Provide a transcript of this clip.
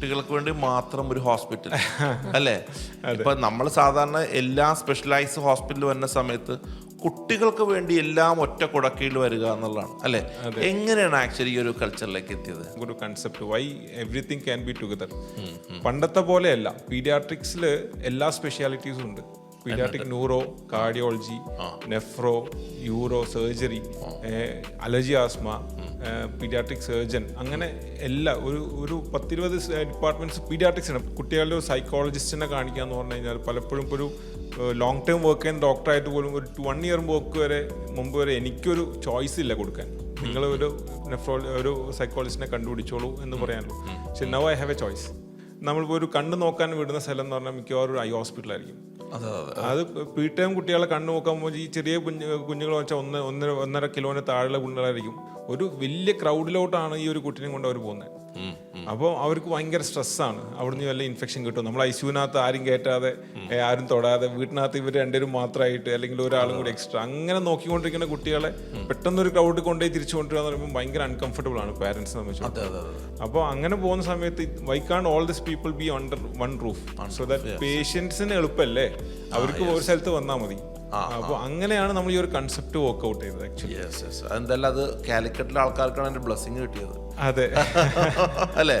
കുട്ടികൾക്ക് വേണ്ടി മാത്രം ഒരു ഹോസ്പിറ്റൽ അല്ലേ? ഇപ്പൊ നമ്മൾ സാധാരണ എല്ലാ സ്പെഷ്യലൈസ്ഡ് ഹോസ്പിറ്റൽ വരുന്ന സമയത്ത് കുട്ടികൾക്ക് വേണ്ടി എല്ലാം ഒറ്റ കുടക്കീഴിൽ വരിക എന്നുള്ളതാണ് അല്ലെ? എങ്ങനെയാണ് ആക്ച്വലി ഈ ഒരു കൾച്ചറിലേക്ക് എത്തിയത്? ഒരു concept why everything can be together. പണ്ടത്തെ പോലെയല്ല, പീഡിയാട്രിക്സിൽ എല്ലാ സ്പെഷ്യാലിറ്റീസും ഉണ്ട്. Paediatric neuro, cardiology, nephro, uro surgery, allergy asthma, paediatric surgeon, അങ്ങനെ എല്ലാ ഒരു 10-20 ഡിപ്പാർട്ട്മെന്റ്സ് പീഡിയാട്രിക്സ് ആണ്. കുട്ടികളുടെ ഒരു സൈക്കോളജിസ്റ്റിനെ കാണിക്കാന്ന് പറഞ്ഞു കഴിഞ്ഞാൽ പലപ്പോഴും ഇപ്പോൾ ഒരു ലോങ് ടേം വർക്ക് ചെയ്യുന്ന ഡോക്ടറായിട്ട് പോലും ഒരു 1 ഇയർ മുമ്പ് വരെ എനിക്കൊരു ചോയ്സ് ഇല്ല കൊടുക്കാൻ. നിങ്ങൾ ഒരു സൈക്കോളജിസ്റ്റിനെ കണ്ടുപിടിച്ചോളൂ എന്ന് പറയാനുള്ളൂ. പക്ഷെ now I have A choice. നമ്മളിപ്പോൾ ഒരു കണ്ണ് നോക്കാൻ വിടുന്ന സ്ഥലം എന്ന് പറഞ്ഞാൽ മിക്കവാറും ഒരു ഐ ഹോസ്പിറ്റലായിരിക്കും. അത് പീട്ടയം കുട്ടികളെ കണ്ണു നോക്കാൻ പോകുമ്പോൾ ഈ ചെറിയ കുഞ്ഞുങ്ങൾ വെച്ചാൽ 1.5 കിലോന് താഴെയുള്ള കുഞ്ഞുങ്ങളായിരിക്കും. ഒരു വലിയ ക്രൗഡിലോട്ടാണ് ഈ ഒരു കുട്ടീനെ കൊണ്ട് അവർ പോകുന്നത്. അപ്പോൾ അവർക്ക് ഭയങ്കര സ്ട്രെസ്സാണ്. അവിടുന്ന് വല്ല ഇൻഫെക്ഷൻ കിട്ടും. നമ്മൾ ഐസിയുവിനകത്ത് ആരും കയറ്റാതെ, ആരും തൊടാതെ, വീട്ടിനകത്ത് ഇവർ രണ്ടുപേരും മാത്രമായിട്ട് അല്ലെങ്കിൽ ഒരാളും കൂടി എക്സ്ട്രാ അങ്ങനെ നോക്കിക്കൊണ്ടിരിക്കുന്ന കുട്ടികളെ പെട്ടെന്നൊരു ക്രൗഡ് കൊണ്ടുപോയി തിരിച്ചു കൊണ്ടുവരിക എന്ന് പറയുമ്പോൾ ഭയങ്കര അൺകംഫർട്ടബിൾ ആണ് പാരന്റ്സിനെ സംബന്ധിച്ച്. അപ്പോൾ അങ്ങനെ പോകുന്ന സമയത്ത് വൈ കാണ്ട് all this people B under one roof so that പേഷ്യൻസിന് എളുപ്പമല്ലേ, അവർക്ക് ഒരു സ്ഥലത്ത് വന്നാൽ മതി. അപ്പോൾ അങ്ങനെയാണ് നമ്മൾ ഈ ഒരു കൺസെപ്റ്റ് വർക്ക്ഔട്ട് ചെയ്തത് ആക്ച്വലി. എന്തായാലും അത് കാലിക്കറ്റിലെ ആൾക്കാർക്കാണ് എൻ്റെ ബ്ലെസ്സിങ് കിട്ടിയത്. അതെ അല്ലേ?